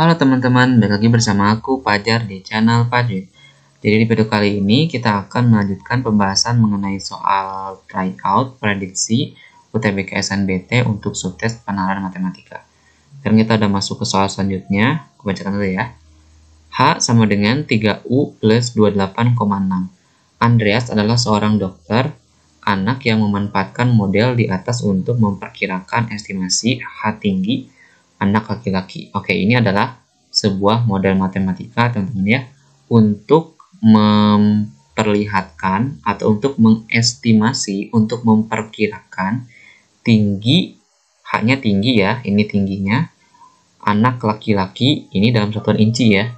Halo teman-teman, balik lagi bersama aku Fajar di channel Fajri. Jadi di video kali ini kita akan melanjutkan pembahasan mengenai soal tryout prediksi UTBK SNBT untuk subtes penalaran matematika. Sekarang kita udah masuk ke soal selanjutnya, aku bacakan dulu ya. H sama dengan 3U plus 28,6. Andreas adalah seorang dokter anak yang memanfaatkan model di atas untuk memperkirakan estimasi H tinggi anak laki-laki. Oke, ini adalah sebuah model matematika, teman-teman ya, untuk memperlihatkan atau untuk mengestimasi, untuk memperkirakan tinggi, H-nya tinggi ya, ini tingginya, anak laki-laki, ini dalam satuan inci ya.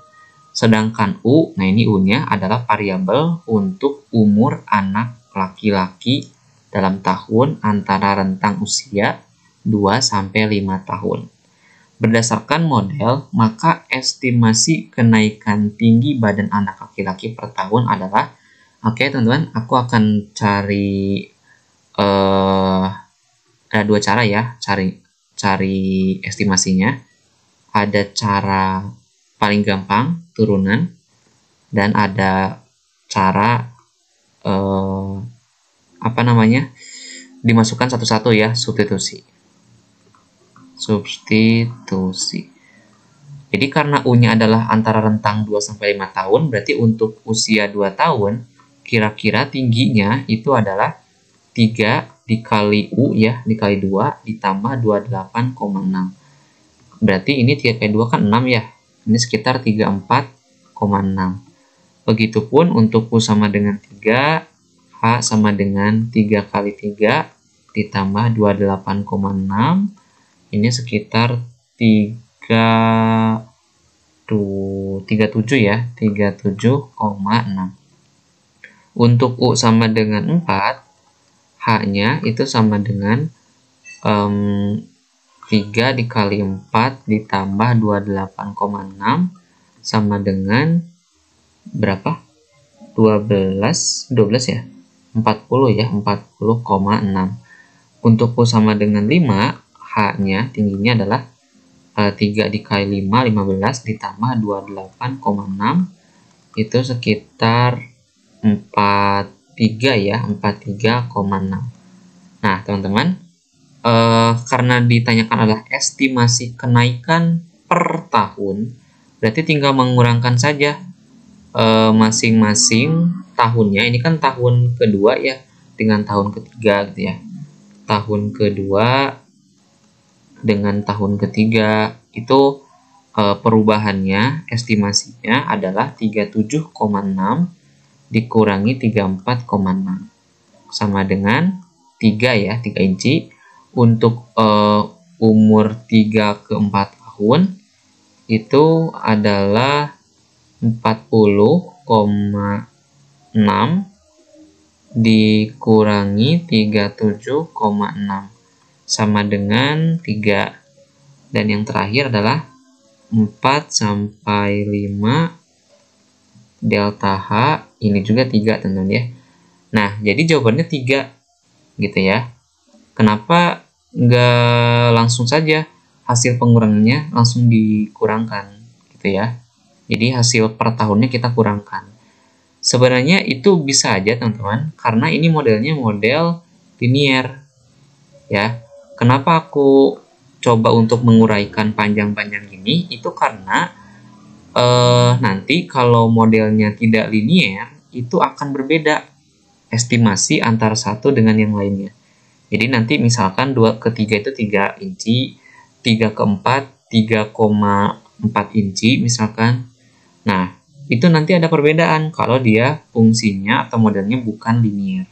Sedangkan U, nah ini U-nya adalah variabel untuk umur anak laki-laki dalam tahun antara rentang usia 2-5 tahun. Berdasarkan model, maka estimasi kenaikan tinggi badan anak laki-laki per tahun adalah, oke teman-teman, aku akan cari, ada dua cara ya, cari estimasinya. Ada cara paling gampang, turunan, dan ada cara, dimasukkan satu-satu ya, substitusi. Jadi karena U-nya adalah antara rentang 2-5 tahun, berarti untuk usia 2 tahun, kira-kira tingginya itu adalah 3 dikali U ya, dikali 2, ditambah 28,6. Berarti ini 3 kali 2 kan 6 ya, ini sekitar 34,6. Begitupun untuk U sama dengan 3, H sama dengan 3 kali 3, ditambah 28,6, ini sekitar 37 ya, 37,6. Untuk U sama dengan 4, H-nya itu sama dengan 3 dikali 4 ditambah 28,6 sama dengan berapa? 12 ya? 40 ya, 40,6. Untuk U sama dengan 5, H-nya tingginya adalah 3 dikali 5, 15 ditambah 28,6, itu sekitar 43 ya, 43,6. Nah teman-teman, karena ditanyakan adalah estimasi kenaikan per tahun, berarti tinggal mengurangkan saja masing-masing tahunnya. Ini kan tahun kedua ya, dengan tahun ketiga gitu ya. Tahun kedua dengan tahun ketiga itu perubahannya, estimasinya adalah 37,6 dikurangi 34,6 sama dengan 3 ya, 3 inci. Untuk umur 3 ke 4 tahun itu adalah 40,6 dikurangi 37,6 sama dengan 3. Dan yang terakhir adalah 4-5 delta H, ini juga 3 teman-teman ya. Nah, jadi jawabannya 3 gitu ya. Kenapa nggak langsung saja hasil pengurangannya langsung dikurangkan gitu ya. Jadi hasil per tahunnya kita kurangkan. Sebenarnya itu bisa aja teman-teman, karena ini modelnya model linear ya. Kenapa aku coba untuk menguraikan panjang-panjang ini? Itu karena nanti kalau modelnya tidak linear, itu akan berbeda estimasi antara satu dengan yang lainnya. Jadi nanti misalkan 2 ke 3 itu 3 inci, 3 ke 4, 3,4 inci misalkan. Nah, itu nanti ada perbedaan kalau dia fungsinya atau modelnya bukan linear.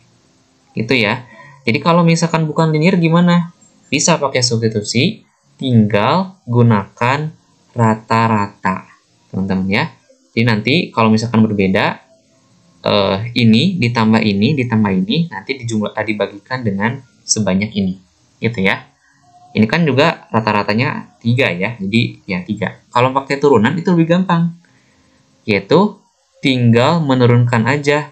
Gitu ya. Jadi kalau misalkan bukan linear gimana? Bisa pakai substitusi, tinggal gunakan rata-rata, teman-teman ya. Jadi nanti kalau misalkan berbeda, ini ditambah ini, nanti dibagikan dengan sebanyak ini, gitu ya. Ini kan juga rata-ratanya 3 ya, jadi ya 3. Kalau pakai turunan itu lebih gampang, yaitu tinggal menurunkan aja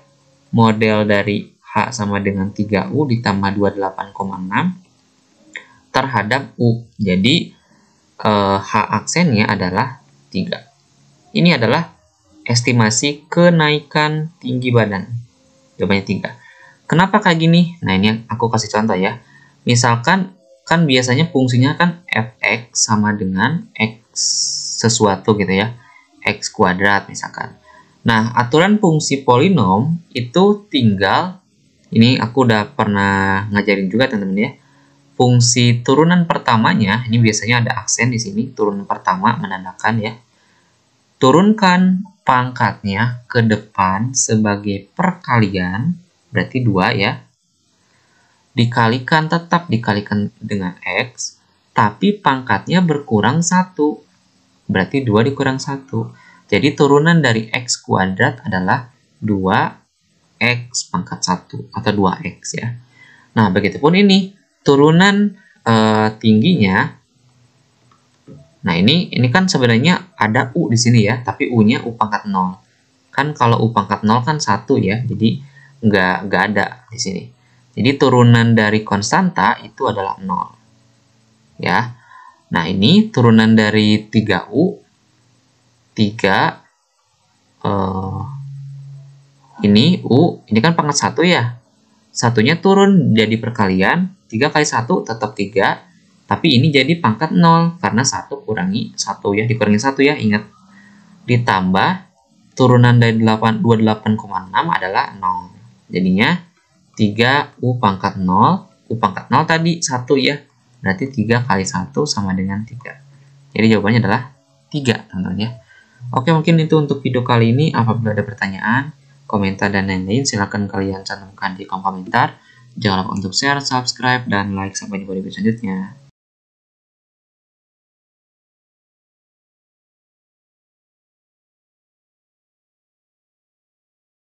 model dari H sama dengan 3U ditambah 28,6 terhadap U. Jadi H aksennya adalah 3. Ini adalah estimasi kenaikan tinggi badan. Jawabannya 3. Kenapa kayak gini? Nah, ini aku kasih contoh ya. Misalkan, kan biasanya fungsinya kan fx sama dengan x sesuatu gitu ya. X kuadrat misalkan. Nah, aturan fungsi polinom itu tinggal, ini aku udah pernah ngajarin juga teman-teman ya. Fungsi turunan pertamanya, ini biasanya ada aksen di sini, turunan pertama menandakan ya. Turunkan pangkatnya ke depan sebagai perkalian, berarti 2 ya. Tetap dikalikan dengan X, tapi pangkatnya berkurang 1. Berarti 2 dikurang 1. Jadi turunan dari X kuadrat adalah 2X pangkat 1, atau 2X ya. Nah, begitupun ini, turunan tingginya. Nah, ini kan sebenarnya ada U di sini ya, tapi U-nya U pangkat 0. Kan kalau U pangkat 0 kan 1 ya, jadi nggak ada di sini. Jadi turunan dari konstanta itu adalah 0. Ya. Nah, ini turunan dari 3U. 3 ini U, ini kan pangkat 1 ya. Satunya turun jadi perkalian, 3 kali 1 tetap 3. Tapi ini jadi pangkat 0, karena 1 kurangi 1 ya, dikurangi 1 ya, ingat. Ditambah, turunan dari 28,6 adalah 0. Jadinya, 3U pangkat 0, U pangkat 0 tadi 1 ya. Berarti 3 kali 1 sama dengan 3. Jadi jawabannya adalah 3, teman-teman ya. Oke, mungkin itu untuk video kali ini. Apabila ada pertanyaan, komentar, dan lain-lain, silahkan kalian cantumkan di kolom komentar. Jangan lupa untuk share, subscribe, dan like. Sampai jumpa di video selanjutnya.